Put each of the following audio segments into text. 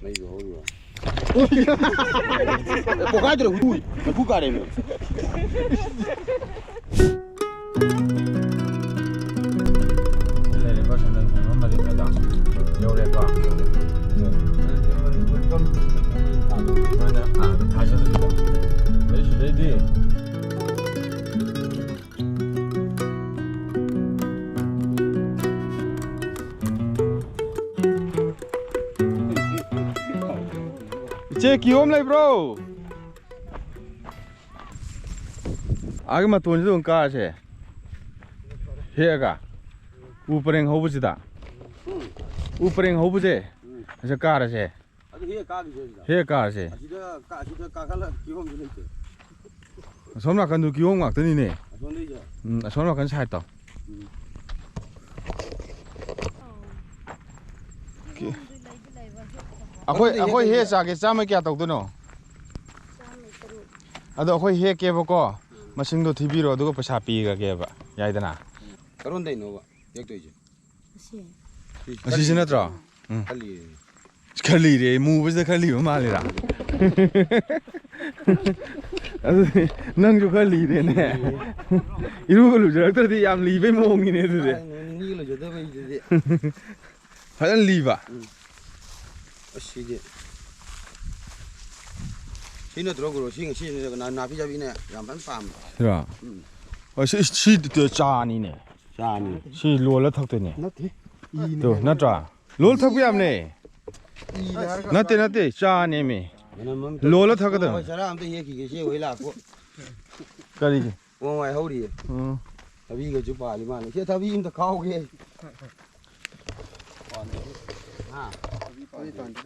ไม่รู้อยู่ปกติเราคุยมันพูดกันเลยเลยก็ฉันนั้นมันมาดีกันแล้วเดี๋ยวเรียกว่า다시 해드립니다. 레디 레디. 이제 귀여움래 브로. 아기만 돈 좀 까세. 해가. 우프랭 호부지다. 우프랭 호부지. 이제 까라세. 해 까세. 손마 간도 귀여운 거 같더니네. 손마 간 살다. 아코이 해 싸게 싸면 게 하다고도노. 아도 아코이 해 깨보고 마싱도 TV로 두고 pesa piga 깨봐. 야이드나. 그런데 있노. 역도 이제. 아시시나더라. 응. 빨리. 칼리래 무브스 칼리 말이라. 넌 칼리래네. 이런 걸로 저렇게 얌 리베 모ong이네 그래. 니로 저도 이제. 하얀 리바. 시게. 시는 들어가고 시는 나 나비잡이네. 양반 빰. 그래. 시 짜니네. 짜니. 시 로를 턱되네. 나티. 또 나자. 롤 턱이 없네. 나때 짜니미. 로를 턱거든. 사람도 얘기게 시 왜라고. 까리지. 원와이 허리. 다비가 좀 빨리만. 시 다비 힘도 가오게. 아. 다비 반디.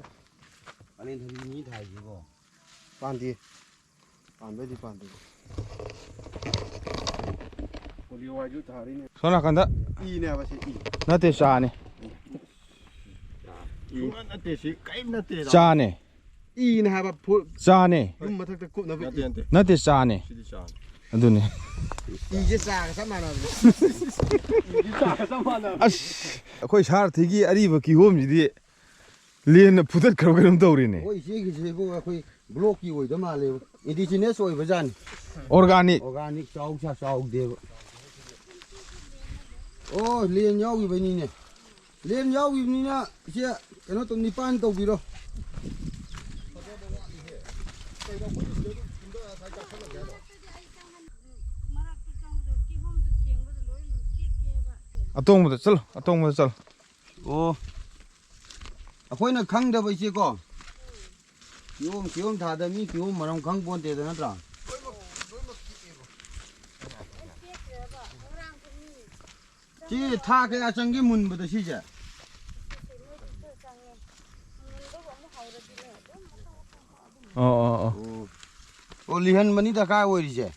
아니 다비 니 다이고. 반디. 반베디 반디. 손아 간다. 이네 아버지 이. 나때 짜네. 나때 짜네. 이네 하바 짜네. 음마탁다 꼽나 나때 짜네. 아두네. 이제 싸가 삼만원. 이제 싸가 삼만원. 아씨. 거의 샤르 되기 아리버 기홈이디. 리엔 부댓 그럼 떠오르네. 오이 제기제고 거의 블록이 오이도 말래. 인디지네스 오이 버전. 오르가닉. 오가닉 사우차 사우데고. 오, 리엔 야위 버니네. 리엔 야위니나 이제 그노 또 니판 떠기로. 아똥부터 썰. 아똥부터 썰. 오. 아코이나 강다 버시고. 기움 다다미 기움 마랑 강본 데다 나더라. 지 타게 아정게 문부터 시작. 리한 머니다 가 오이제.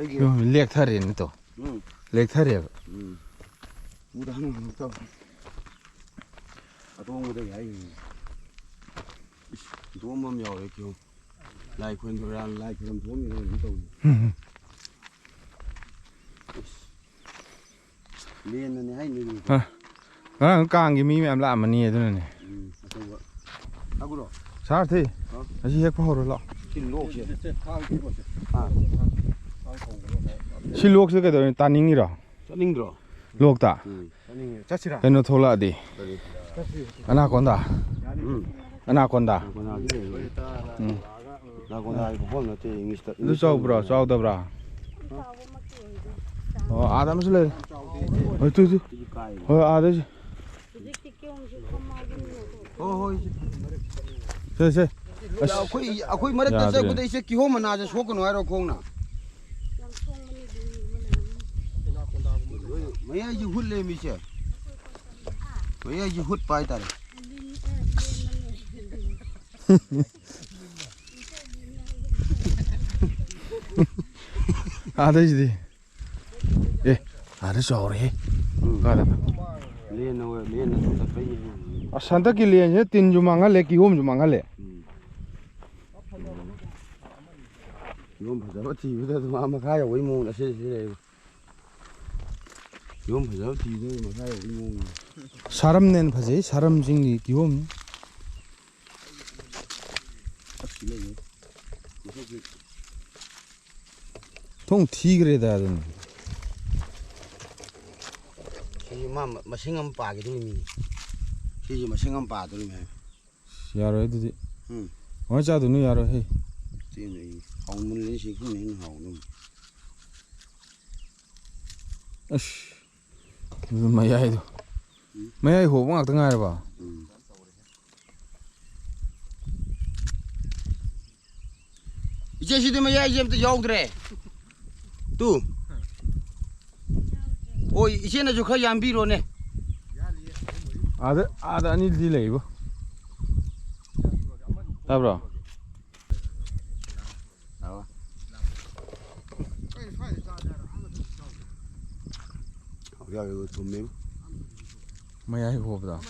이거 렉타리네 또. 렉타리야. 우다 하는 거 또. 아동무도 야이. 도움만 여 이렇게. 라이 권도랑 라이 그런 도움이 또. 리엔은 하이니. 아, 깡기 미면 라마니 에드네. 하고로. 사르티. 아시 핵 파호를 실록시. 실록스 그도 따닝이라. 따닝들어. 록다. 짜치라. 에노 톨라디. 아나콘다. 아나콘다. 나고나 이거 홀나 때 잉리스다. 루 싸우브라, 싸우다브라. 아담슬레. 어쩌지? 아다지. 세. 아코이 말했다 저거도 이제 기호만 나자 쇼고 와로 공나. 뭐야 이 훌레 미세. 뭐야 이 훗 빠이다래. 아다지디. 예. 아다지 오래. 가다. 리엔 좀 답해. 아 산타키 리엔에 틴 주망할래 기홈 주망할래. 이건 보자. 어디 유다도 아마 가야 왜 모으나 세세. 기홈 보자 뒤에 마사에 이모 사람nên 파지 사람 징리 기홈 통 티그레다 든 시마 마싱엄 빠기도니 시지 마싱엄 빠도니 야로 해도지 응 어자도는 야로 해 띠네 하우문 린시 그네 하우는 아씨 무슨 마야이도 마야이 호봉 악당 알아봐 이제 시대면 야 이제부터 여우드래 또 오 이제는 저 거의 안 비로네 아들 아니 딜레 이거 따브라 나와 야 이거 좀 마야이 호보다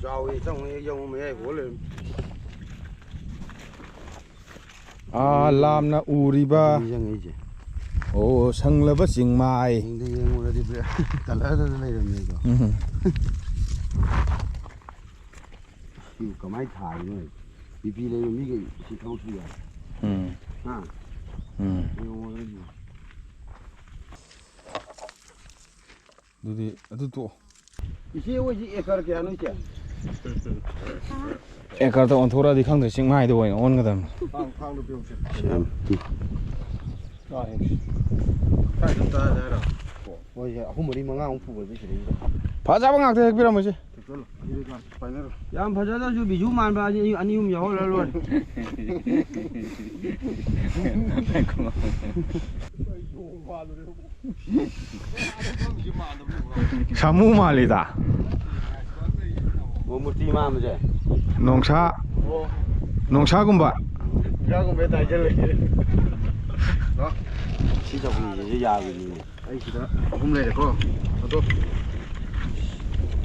저기 trong dùng mấy của lên 아 람나 우리바 이장이지 오 상러버 징마이 근데 이거 어디 배 달라서 내려네 이거 이거 많이 타이네 비비래 이게 시타우스야 아 이거 누디 아두도 이제 오지 에카르게 안 오지 에카르다 온 토라디 캉데 징마이도 오인 온 거담 방도 배우지 다 뭐야 호머리 망아 홍푸고 되시네 바자방 악대 핵비라 뭐지 야 바자다 주 비주만 봐 아니 여홀 사무 말이다 뭐 무티만 뭐지 농사군바 야구 매다 이제 진짜 분위기 야구니 아이 기다 홈레래 거 또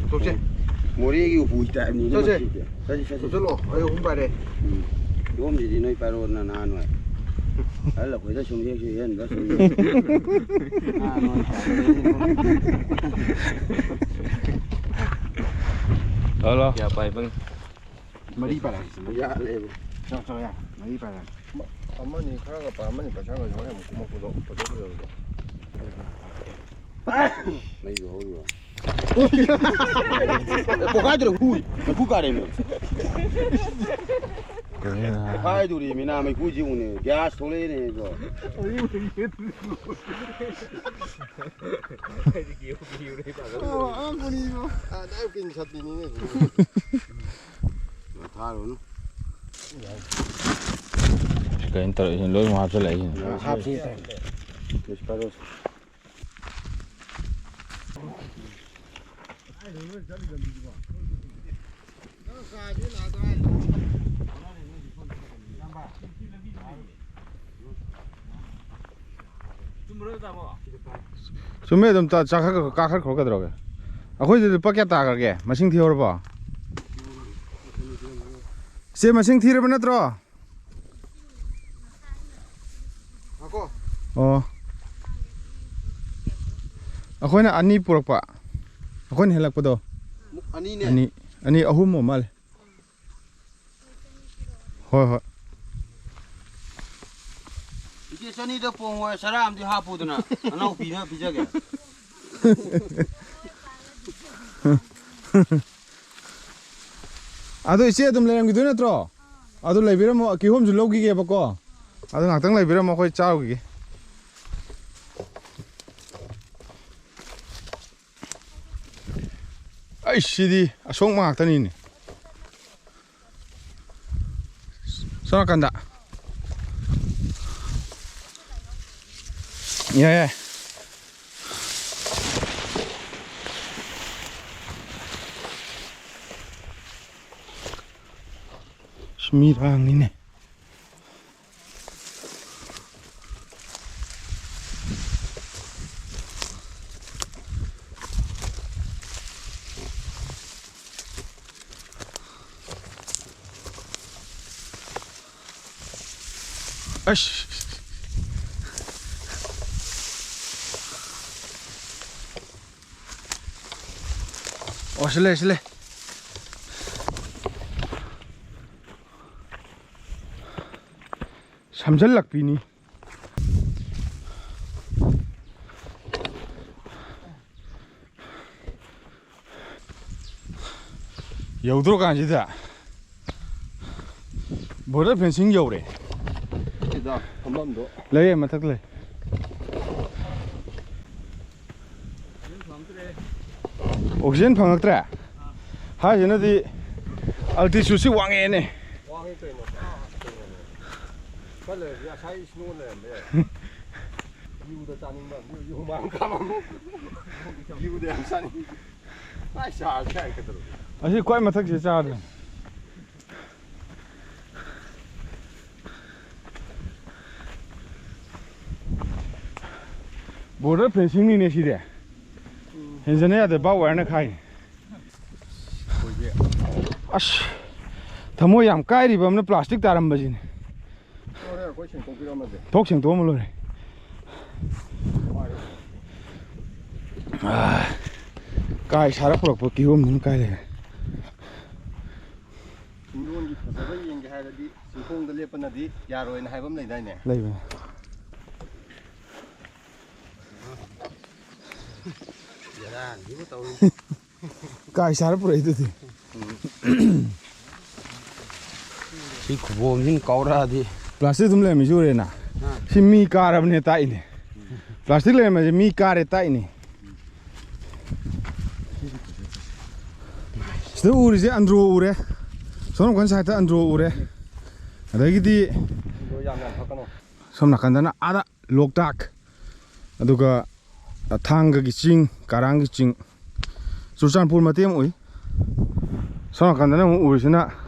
또지 머리기 후이다 아니 저지 저절로 아유 홈바래 요음지 너희 바로나 나노 알라 거기다 좀 얘기 했는데 알아อย่าไปเบิ่ง 머리 바라 야 레고 저야 머리 바라 어머니 카라가 빠머니 빠샤가 요에 먹고 버져버려도 이거 어디야 뭐가들어 후가래며 파이들이 미나메 구지우네 갸스 돌레네 이거 아무리 이거 아 나웃긴 샷이네 다로는 cái intro lối mà cho lại 합시 바로 좀에 좀따 작하게 깍할 걸 거더라고요. 아, 거기들 밖에 따가게 마싱 티어로 봐. 세 마싱 티를 보내더라. 하고 아코는 아니 뿌럭봐. 아코는 헬락보다 아니네 아니 아홉 뭐 말. 허허. 이게 전이도 뽕왜 사람들이 하부드나 안 비나 비자게 아도 이제 좀 내는 게 되네 들어. 아도 레비라 뭐 기홈 줄 로기게 바꿔. 아도 낙당 레비라 뭐 거의 짜오기게. 아이씨디 속막 악다니네. 손아 간다. 예. 미랑이네. 아이씨. 실례. 삼절락비니. 여우도록 간지다. 뭐라 펜싱 여우래. 이다 한번도 레이 마탁래. 옥시젠 방학들아. 하지는디 알티슈시 왕에네. 왕이 또 있노. 빨리 야 사이 신호는 내. 이우도 짜는만 이우만 가만. 이우도 양산이. 아이씨 알게 알겠더라. 아시 꽉 마탁지 짜네. 뭐라 펜싱이네 시대. 현재는 돼 봐 와는 가이. 아씨. 더모 양 까이리바 없는 플라스틱 다른 거지네. 그래 거신 공기라면 돼. 독생 도움을 넣으래. 아, 까이 살아보라고 기회 없는 까이래. 중론기 ፈሰበ ይንገ ሃይረዲ ሲፎንግ ለለපነዲ ያሮይን ሃይበም ለይዳይ네. 레이베. 야, 이거 또 까이 살아보라 이거지. 이 구보민 까오라디. 플라스틱 좀 내면 좋으래나. 힘이 까라브네 따이네. 플라스틱 내면 미 까래 따이네. 저 우리제 안드로 우래. 저는 관사했다 안드로 우래. 여기디 이거 양면 바꿔놓. 섬 나간다나 아다 록닥. 아두가 탕가기 찡, 가랑기 찡. 수산풀 마티엠 우이. 섬 나간다나 우리시나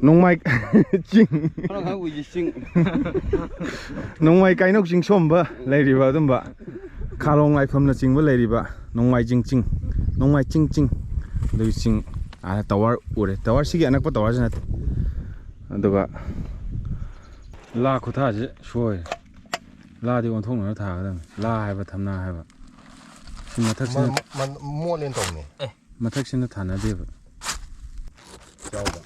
농마이 찡. 하나 가고 이제 싱. 농마이 까이녹 찡 솜바 레이리바 듬바. 칼롱 라이펌나 찡바 레이리바. 농마이 찡찡. 농마이 찡찡. 여기 찡. 타워 우레. 타워 시기 아낙바 타워잖아. 아두가 라 코타지 쇼이. 라디 원통으로 타거든. 라 해봐 탐나 해봐. 마탁신 만 모lên 동네. 마탁신도 타나데바. 자오다.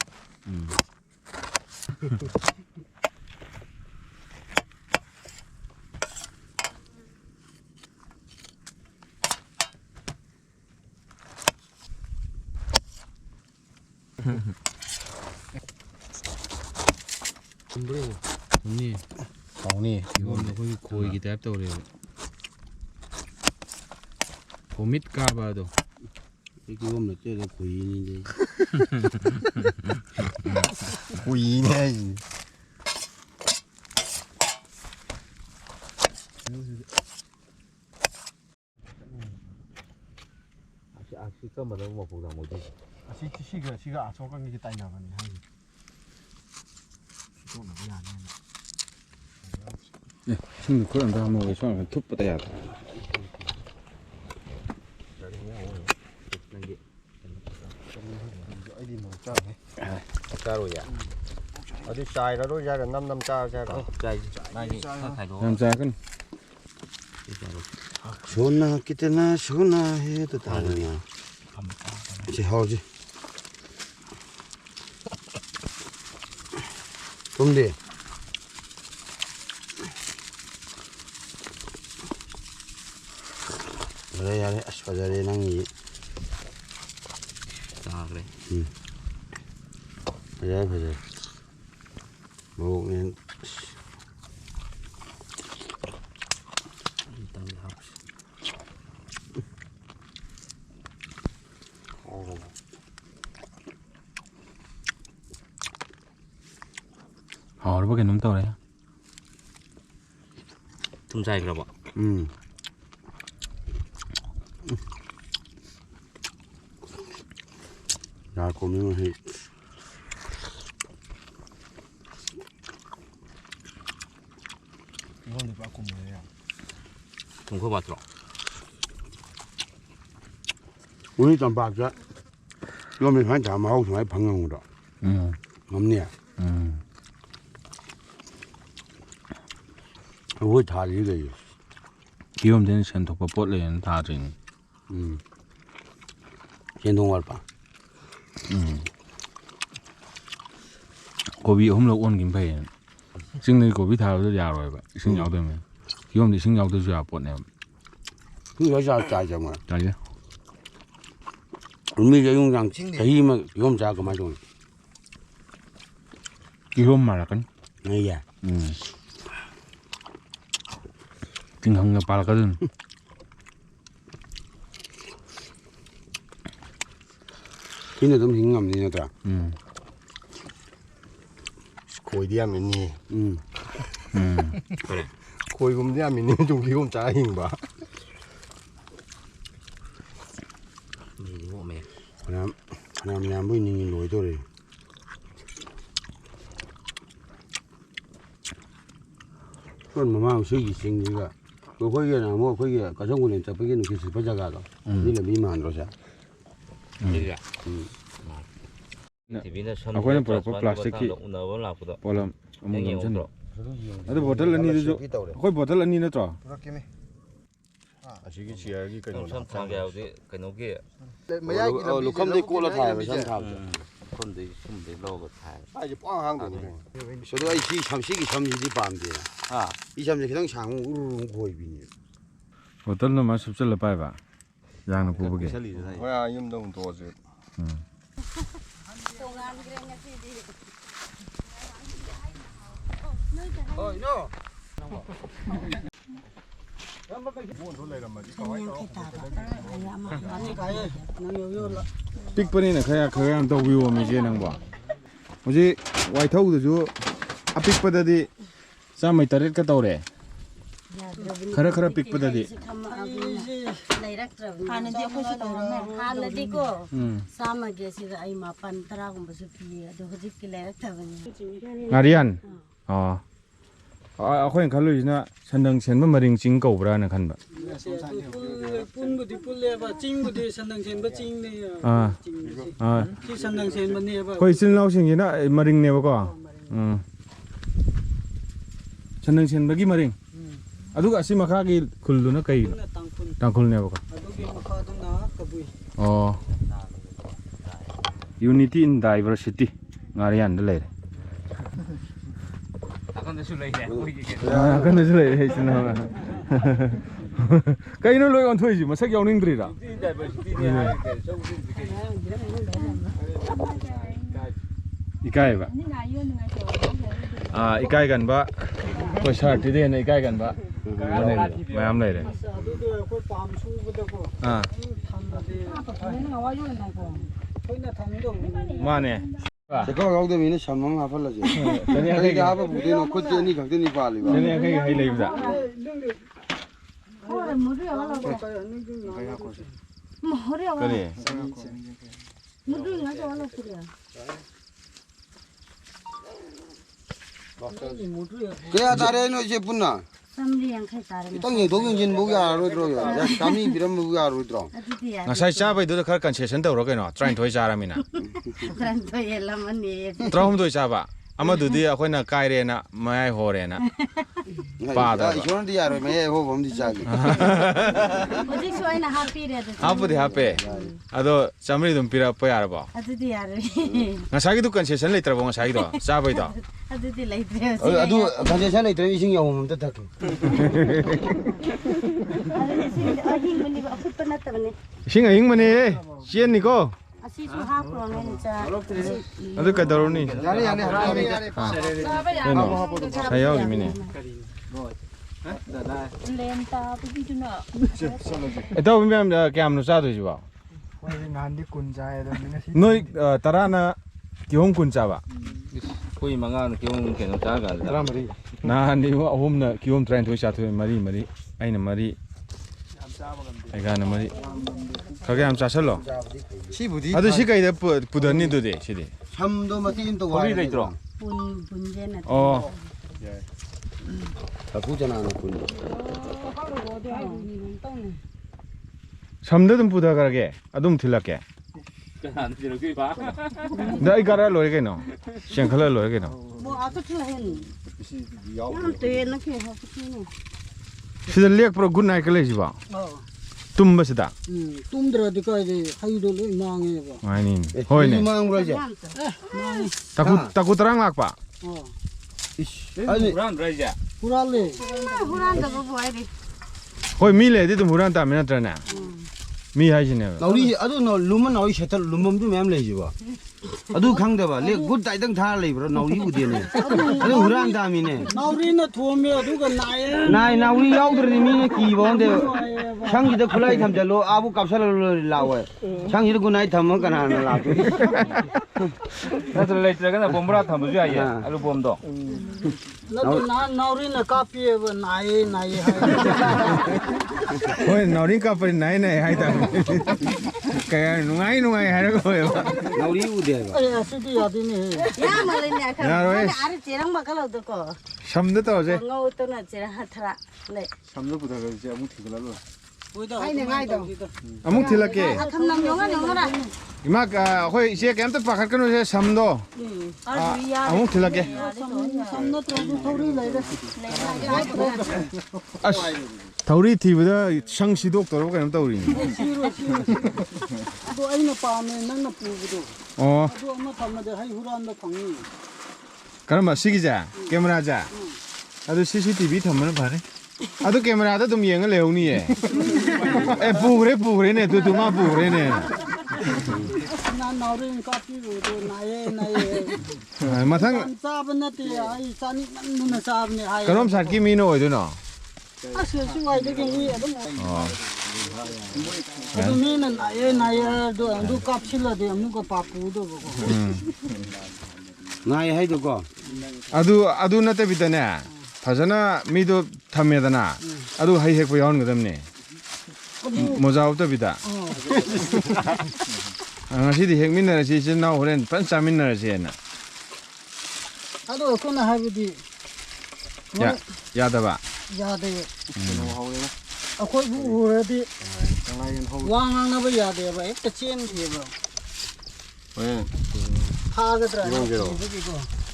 언니, 언니, 이거는 거기 고이기 때문에 그래요. 보밋 까봐도 이거 보면 쟤가 고인인데. 고이네. 아시가 뭐라고 뭐 보다 뭐지? 시가 저건 이게 따이나 보네. 시도 너무 안 해. 예, 친구 그런 거 한번 손을 툭 뻗어야 돼. 어디 뭐 짜네. 짜로야. 어디 짜이라로 자가 남남 짜자가. 짜이. 나이 사이로. 남자는 좋나 기때나 시거나 해도 다르냐. 이제 하오지. 좀디. 그래 야래 아스파자리 낭이. 자 그래. 그래. 먹는 일단 하고. 얼버게 놈다 그래. 좀 잘 그려봐. 야, 고민을 해. 이거는 빠꾸 뭐야? 좀 그거 맞더라. 오늘 좀 봐줘. 이거 몇 판 다 마고 좀 방향으로. 없네. 왜 다리래요? 기염 되는 센터가 뻗래는 다진. 현동할 바. 고비 홈로 온 김패. 지금 고비 다도 야로요 봐. 신 야도면. 기염이 신 야도 줘야 뻗네. 그 여자 짜자 뭐. 짜지? 우리 영양 저희만 이건 자고 말고. 기염 말아간. 예. 띵항가 빨거든. 근데 좀 힘감니더라. 고이디야 미니. 그래. 고이금디야 미니 좀 기금 짜잉 봐. 하나님 보이는 로이도래. 그건 뭐만 저기 생기가. 그 거기나 뭐 거기 가정군에 잡히기는 계속 버자가도. 이래 미만으로서. 아고는 플라스틱이 볼람 아무도 전. 아도 보틀 아니죠. 거의 보틀 아니 너죠. 아시기 지야기 그냥. 좀 상게하고도 그놈게 로컴데 꼴로 타요. 전 타. 컴데 숨데 로고 타. 아 이제 뻥한 거. 저도 이 잠시기 잠시디 밤데. 아, 이 잠시 그냥 장우 우르르 고이비니. 보틀로 마셔 줄 봐봐. 양은 부부게. 뭐야 임동 도와줘. 이노. 픽번이네 그야 또 위험이 지는 거. 뭐지 와이터우도 아픽보다디 쌈이 따르까 떠오래. खरा पिकपददि हानदि अखोसो दंने हानदिको सामगे सिर आई मापन तरा गुंबसु पिए अदो हजिक के लेरक थबनि आरियान अखोइन खलुइना सन्दंग सेनबा मरिंग चिंग कौब्राना खनबा पुनबुदि पुलेबा चिंगबुदि सन्दंग सेनबा चिंगने कि सन्दंग सेनबा नेबा कोइ चिनलाउ सिंगिना मरिंग नेबको सन्दंग सेनबगी मरिंग अदुगा असि मखागी खुलदुना कई तांखुल नेबको अदुगे मखादुना Kabui unity in diversity ngarian de leire 아까도 술래이네. 아까도 술래이네 있으나 kaino loi on thoiji masak yawningdrira ikai ba ikai gan ba ko shart de ne ikai gan ba mayam leire अदुदो को palm सुबदको थामदे होइना थामदो mane 제가 여기도 미는 삼만 하팔라지. 저기 아버 부대 놓고 쟤니 각대니 빨리 봐. jene kai hai leibda ओरे मुदु वाला मोरे वाला kare मुदु ngasa वाला पुरिया 그래야 다래는 이제 분나. samri yang khai tare 땅에 동영진 목이 알아 들어요. 야 담이 비람 목이 알아 들어. aditi ya ngasai cha bai du khar concession tawro kaino train thoi cha ramina tran to yelamani traum doi cha ba amadu di akoina kaire na mai hore na 야 이거는 디야로 매 호범디 자기. oji soina happy re hapu de hape ado chamri dum pira pa yar ba aditi ya ngasai du concession le trabo ngasai do cha bai do aditi leitre 아두 간제산에 들어 이승이 오면 또 타고. ahin mani ba khut panat bane sing aing mane chien ni ko asi su ha pro men cha adu ka daroni 야네 야네 하라미. sayo gimine lenta pi tu na eto bim kyam no cha do ji ba 난디 군자에도 미나시 noi tarana kyong kun cha ba 거의 망한 경우 계속 자가. na ni wa hom na kyom train thoi cha thoi mari mari aina mari ai ga na mari ka ga am cha salo 시부디. adu shi kai de pudani do de shi de 삼도 마틴 또 와. 거리가 있더라. bunje na oh 부잖아 군. samda dum puda karage adum thilake 안 이렇게 봐. 나 이거라 로이 게노. 샹클라 로이 게노. 뭐 아까처럼 해. 양 때는 그 하프티네. 시들 렉 프로 굿 나이트 레지 봐. tumba시다. tumdradi kaide haido loi mange ba. 아니. 호이네. mang rồi chứ 타구 따랑 락 봐. 아니 불안 그러자. Kurale. 후란다 뭐 해야 돼. 호이 밀레디도 무란 따면 되나. 미 하시네. 나우리 아주 너 루먼 나우리 셔틀 루먼 좀 맴래 지와 아주 강대봐 레 굿다이당 다 레이브로 나우리 우디네 아주 후란 다미네 Naurina thuome aduga nae. 나이 나우리 야우드니 미네 기본데 창기도 플라이 탐절로 아부 값살로 라와 창기도 군나이 탐은 가나나 라도 나도 레이트가 bom브라 담으려 해. 알로 bom도. Naurina kapi ba nae nae hai. 호이 너니까 빨리 나이네 하이다. 그냥 누가이 하려고 해요. 나우리 우디야 Ai asidi yadine. 야 말이냐. 야로에. 아래 쟤랑 막갈아도 거. 샴도 떠오제. ngô tôi là 쟤랑 하트라. 네. Boida. Ai ne ngai do. 아묵 틸라게. 아 감남 영어라. 이마가 호이 이제 겜도 바깥으로 제 샴도. 아주야. 아묵 틸라게. Samna trodu thori laida. 아씨. 다우리 TV다 샹시도 없더라고 그냥 다우리. Ado aina paame nangna pugudo. 어. Ado amma thamade hai huranda phangi. 그럼 시기자. 카메라자. 아도 CCTV 탐면 봐래. 아도 카메라도 좀 영을 내오니 에. 에 부그레네. 두두마 부그레네. Na naurin kapi do nae nae. 마탕 Sabna te ai sani nuna sabne ai. 그럼 살기 미노 어디노? Asu wai de ngi adum. 어. Adum ni nae nae do kapsila de amuga papu do go. 나이 해도 거 아두 나때 비다네. 다잖아 미도 탐메다나. 아두 하이 핵부 야온 거담네. 모자 없다 비다. ngasi di hekmin si na horen pan samin na si na. Ado ko na habidi. Ya da ba. Yade. Akoi bu uradi. Wangang na ba yade ba ek chen thi ba. Tha ga tra.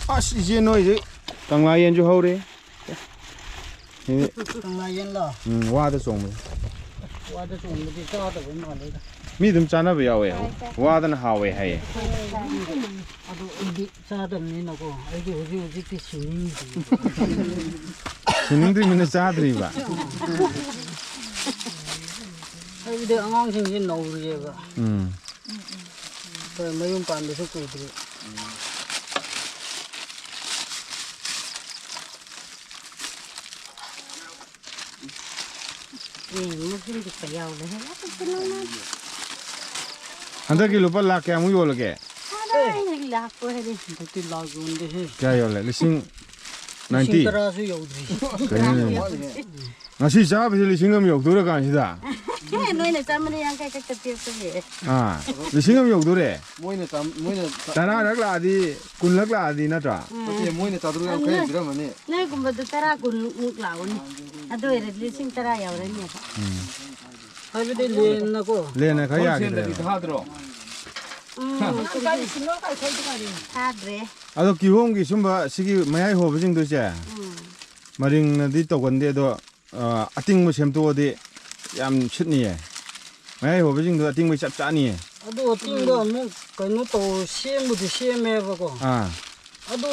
아씨 이제 너 이제 강라 연주 하우래. Na yen la. 와도 좀. Wa da chung di ka da ba ma le. 믿음 짜나 봐요. 와든 하we 해. Ado idi sa da ni na ko. Ai di hoji ti sini. 신인들 민의 짜들이 봐. Ai de angang sing yin no ri ba. Pe mayum pan de su ku di. 무슨 짓이야 오늘 해라. 한달 루파 라케 아무 요르게. 하나에 라고 해야 돼. Ti la gun de he. क्या योले लिसिंग 90. Tara su yodri. 그래. ngasi 잡으실 리싱엄 욕도래 간시다. 걔 너희는 짬을 양 cái tiếp 아, 리싱엄 욕도래. 모이네 다나락라디 군락라디 나자. 모이네 따들어 그냥 그러면은 nơi cũng bật tara cũng ngược lão này. À đôi là lý sinh tara giàu đấy nhỉ. Ai bi de len na ko. 레나 가야 그래. 다 들어. À 그래. 아도 기홍기 숨바 시기 마야이 호버징도제. 마링나디 또건데도 아띵무 셈도어디 얌 쳔니에. 마야이 호버징도 아띵무 짭짜니에. Ado ting do mu kai no to sem bu de sem me ba ko. 아. Ado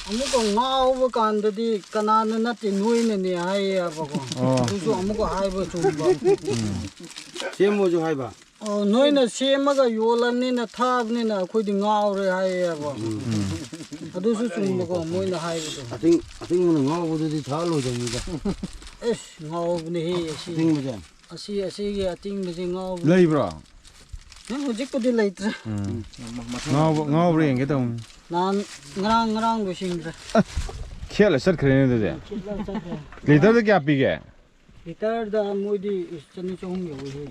amu ko ngau ba kan de di kanana na ti nui ne ne ai ya ba ko. Du so amu ko hai ba chu ba. 세모주 해봐 Nui na sem ga yolan ni na thab ni na khoi di ngau re hai ya ba. Ado su chu ba ko moi na hai ba to. 아띵은 나오고도 다 로정이다 Es ngau ni he si. 아띵무자 Asi ge ating ni ngau. 레이브라. Ne hojik ko di lai tra. ngau ring 게동. Nan ngrang do sing tra. 켈 서 그래는데. 리더도 게 앞이게. Gitar da moi di is chani chong yo he.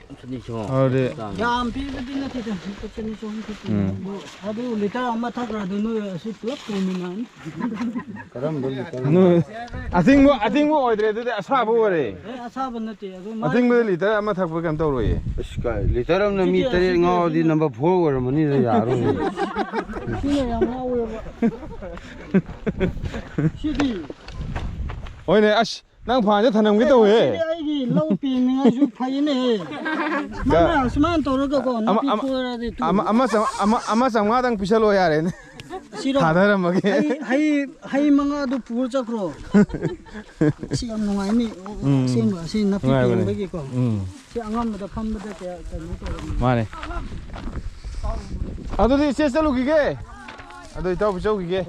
어디 ꯌꯥꯝ ꯄꯤꯕꯗꯤ ꯅꯠꯇꯦꯗ ꯂꯨꯄꯥ ꯆꯅꯤ ꯆꯍꯨꯝ ꯈꯛꯇꯅꯤ ꯑꯗꯨ litre ꯑꯃ ꯊꯛꯈ꯭ꯔꯗꯤ ꯅꯣꯏ ꯑꯁꯤ ꯄꯨꯂꯞ ꯇꯣꯡꯃꯤꯟꯅꯅꯤ ꯅꯣꯏ ꯑꯊꯤꯡꯕ ꯑꯣꯏꯗ꯭ꯔꯦ ꯑꯗꯨꯗꯤ ꯑꯁꯥꯕ ꯑꯣꯏꯔꯦ ꯑꯁꯥꯕ ꯅꯠꯇꯦ ꯑꯗꯨ ꯑꯊꯤꯡꯕꯗ ꯂꯤꯇꯔ ꯑꯃ ꯊꯛꯄ ꯀꯩꯝ ꯇꯧꯔꯣꯏꯌꯦ ꯑꯁ ꯀꯥꯏ ꯂꯤꯇꯔ ꯑꯃꯅ ꯃꯤ 8 ꯉꯥꯎꯔꯗꯤ ꯅꯝꯕꯔ 4 ꯑꯣꯏꯔꯝꯃꯅꯤꯗ ꯌꯥꯔꯣꯏ ꯁꯤꯅ ꯌꯥꯝ ꯉꯥꯎꯋꯦꯕ ꯁꯤꯗꯤ ꯍꯣꯏꯅꯦ ꯑꯁ ꯅꯪ ꯐꯥꯟꯁꯦ ꯊꯅꯝꯒꯦ ꯇꯧꯋꯦ ꯁꯤꯗꯤ ꯑꯩꯒꯤ ꯂꯧ ꯄꯦꯡꯅꯤꯡꯉꯥꯏꯁꯨ ꯐꯩꯅꯦ ꯃꯥꯅ ꯁꯨꯃꯥꯏꯅ ꯇꯧꯔꯒꯀꯣ ꯅꯥꯄꯤ ꯐꯣꯏꯔꯗꯤ ꯑꯃ 500ꯗꯪ ꯄꯤꯁꯜꯂꯣ ꯌꯥꯔꯦꯅꯦ ꯁꯤꯔꯣ ꯊꯥꯗꯔꯝꯃꯒꯦ ꯍꯩ 5ꯗꯨ ꯄꯨꯔ ꯆꯠꯈ꯭ꯔꯣ ꯁꯤ ꯌꯥꯝ ꯅꯨꯡꯉꯥꯏꯅꯤ ꯑꯁꯦꯡꯕ ꯑꯁꯤ ꯅꯥꯄꯤ ꯄꯦꯡꯕꯒꯤꯀꯣ ꯁꯤ ꯑꯉꯝꯕꯗ ꯐꯝꯕꯗ ꯀꯌꯥ ꯀꯩꯅꯣ ꯇꯧꯔꯝꯃꯤ ꯃꯥꯅꯦ ꯑꯗꯨꯗꯤ ꯏꯆꯦ ꯆꯠꯂꯨꯈꯤꯒꯦ ꯑꯗꯨ ꯏꯇꯥꯎ ꯆꯧꯈꯤꯒꯦ